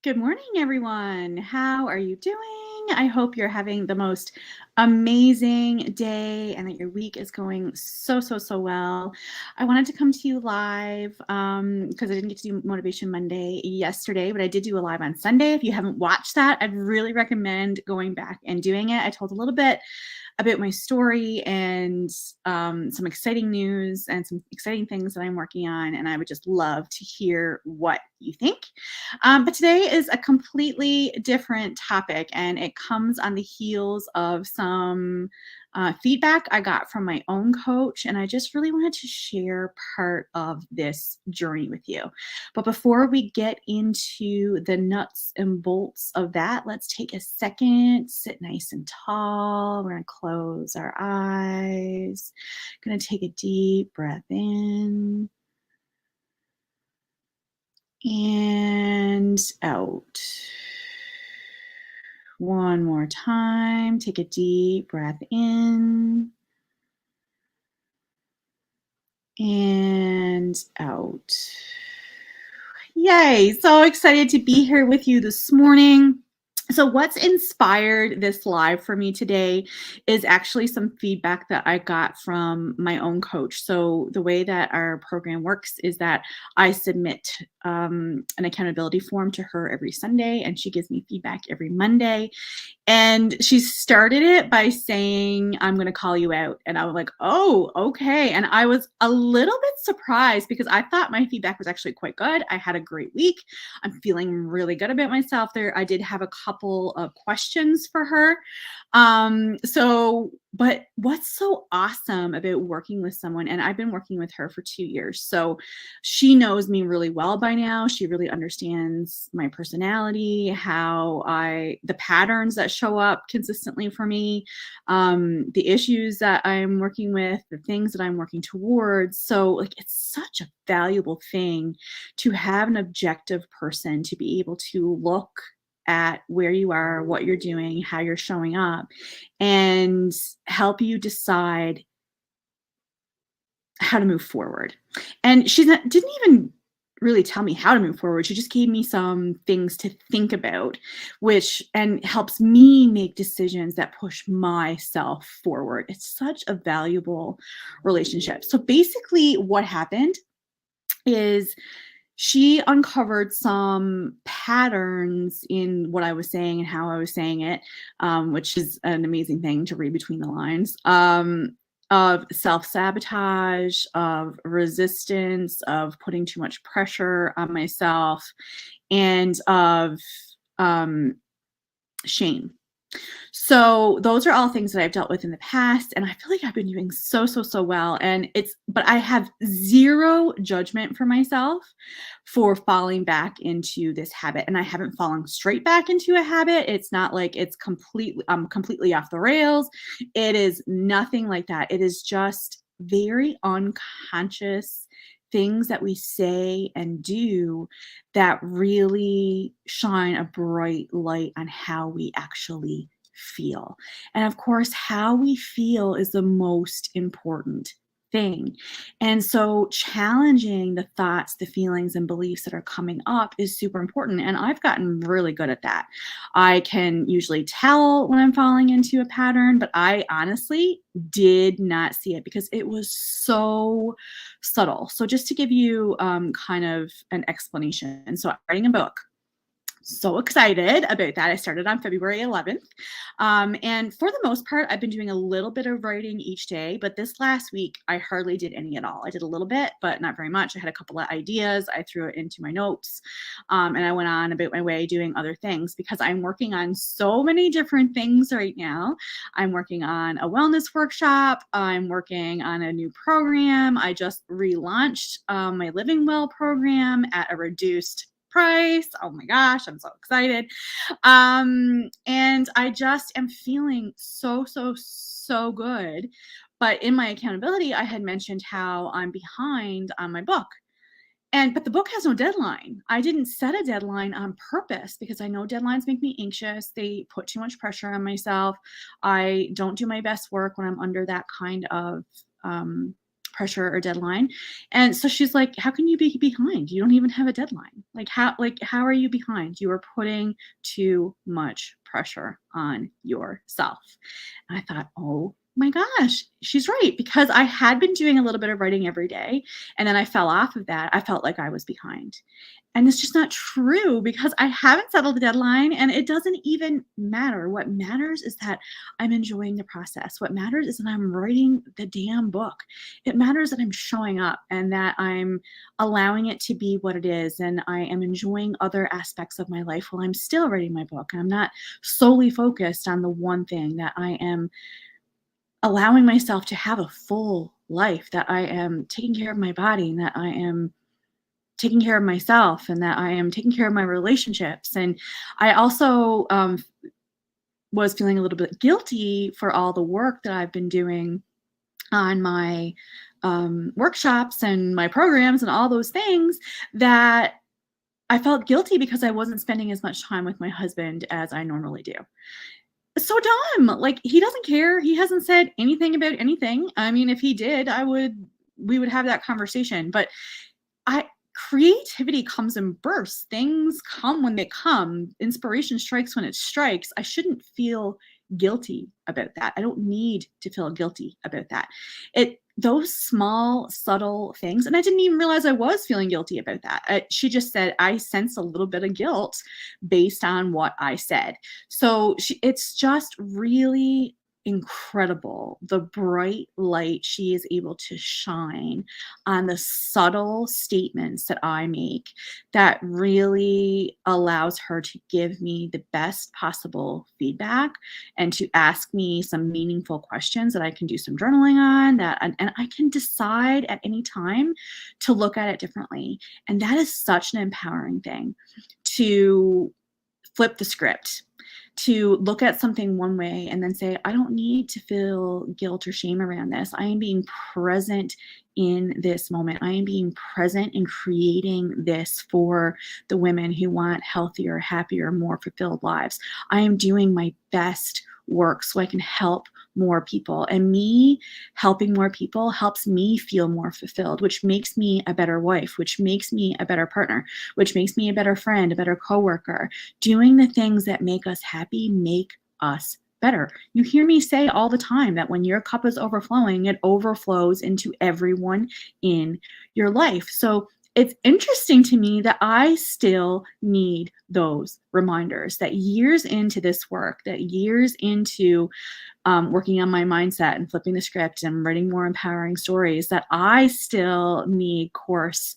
Good morning, everyone. How are you doing? I hope you're having the most amazing day and that your week is going so well. I wanted to come to you live because I didn't get to do Motivation Monday yesterday, but I did do a live on Sunday. If you haven't watched that, I'd really recommend going back and doing it. I told a little bit about my story and some exciting news and some exciting things that I'm working on. And I would just love to hear what you think. But today is a completely different topic, and it comes on the heels of some feedback I got from my own coach. And I just really wanted to share part of this journey with you. But before we get into the nuts and bolts of that, let's take a second, sit nice and tall. We're going to close our eyes. Going to take a deep breath in and out. One more time. Take a deep breath in and out. Yay. So excited to be here with you this morning. So what's inspired this live for me today is actually some feedback that I got from my own coach. So the way that our program works is that I submit an accountability form to her every Sunday, and she gives me feedback every Monday. And she started it by saying, I'm going to call you out. And I was like, oh, okay. And I was a little bit surprised because I thought my feedback was actually quite good. I had a great week. I'm feeling really good about myself there. I did have a couple of questions for her. But what's so awesome about working with someone, and I've been working with her for 2 years, so she knows me really well by now. She really understands my personality, the patterns that show up consistently for me, the issues that I'm working with, the things that I'm working towards. So like, it's such a valuable thing to have an objective person to be able to look at where you are, what you're doing, how you're showing up, and help you decide how to move forward. And didn't even really tell me how to move forward. She just gave me some things to think about, and helps me make decisions that push myself forward. It's such a valuable relationship. So basically what happened is she uncovered some patterns in what I was saying and how I was saying it, which is an amazing thing to read between the lines, of self-sabotage, of resistance, of putting too much pressure on myself, and of shame. So those are all things that I've dealt with in the past, and I feel like I've been doing so well. But I have zero judgment for myself for falling back into this habit, and I haven't fallen straight back into a habit. It's not like I'm completely off the rails. It is nothing like that. It is just very unconscious things that we say and do that really shine a bright light on how we actually feel. And of course, how we feel is the most important thing. And so challenging the thoughts, the feelings, and beliefs that are coming up is super important. And I've gotten really good at that. I can usually tell when I'm falling into a pattern, but I honestly did not see it because it was so subtle. So just to give you kind of an explanation. So I'm writing a book. So excited about that. I started on February 11th. And for the most part, I've been doing a little bit of writing each day, but this last week, I hardly did any at all. I did a little bit, but not very much. I had a couple of ideas. I threw it into my notes, and I went on about my way doing other things because I'm working on so many different things right now. I'm working on a wellness workshop. I'm working on a new program. I just relaunched my Living Well program at a reduced price. Oh my gosh, I'm so excited. And I just am feeling so good. But in my accountability, I had mentioned how I'm behind on my book. But the book has no deadline. I didn't set a deadline on purpose because I know deadlines make me anxious. They put too much pressure on myself. I don't do my best work when I'm under that kind of pressure or deadline. And so she's like, "How can you be behind? You don't even have a deadline. How are you behind? You are putting too much pressure on yourself." And I thought, "Oh my gosh, she's right." Because I had been doing a little bit of writing every day, and then I fell off of that. I felt like I was behind. And it's just not true because I haven't settled the deadline and it doesn't even matter. What matters is that I'm enjoying the process. What matters is that I'm writing the damn book. It matters that I'm showing up and that I'm allowing it to be what it is. And I am enjoying other aspects of my life while I'm still writing my book. I'm not solely focused on the one thing, that I am allowing myself to have a full life, that I am taking care of my body, and that I am taking care of myself, and that I am taking care of my relationships. And I also was feeling a little bit guilty for all the work that I've been doing on my workshops and my programs and all those things, that I felt guilty because I wasn't spending as much time with my husband as I normally do. So dumb. Like, he doesn't care. He hasn't said anything about anything. I mean, if he did, we would have that conversation. But I creativity comes in bursts. Things come when they come. Inspiration strikes when it strikes. I shouldn't feel guilty about that. I don't need to feel guilty about that. Those small, subtle things, and I didn't even realize I was feeling guilty about that. She just said, I sense a little bit of guilt based on what I said. So it's just really incredible, the bright light she is able to shine on the subtle statements that I make, that really allows her to give me the best possible feedback and to ask me some meaningful questions that I can do some journaling on, and I can decide at any time to look at it differently. And that is such an empowering thing, to flip the script, to look at something one way and then say, I don't need to feel guilt or shame around this. I am being present in this moment. I am being present in creating this for the women who want healthier, happier, more fulfilled lives. I am doing my best work so I can help more people. And me helping more people helps me feel more fulfilled, which makes me a better wife, which makes me a better partner, which makes me a better friend, a better coworker. Doing the things that make us happy make us better. You hear me say all the time that when your cup is overflowing, it overflows into everyone in your life. So it's interesting to me that I still need those reminders, that years into this work, that years into working on my mindset and flipping the script and writing more empowering stories, that I still need course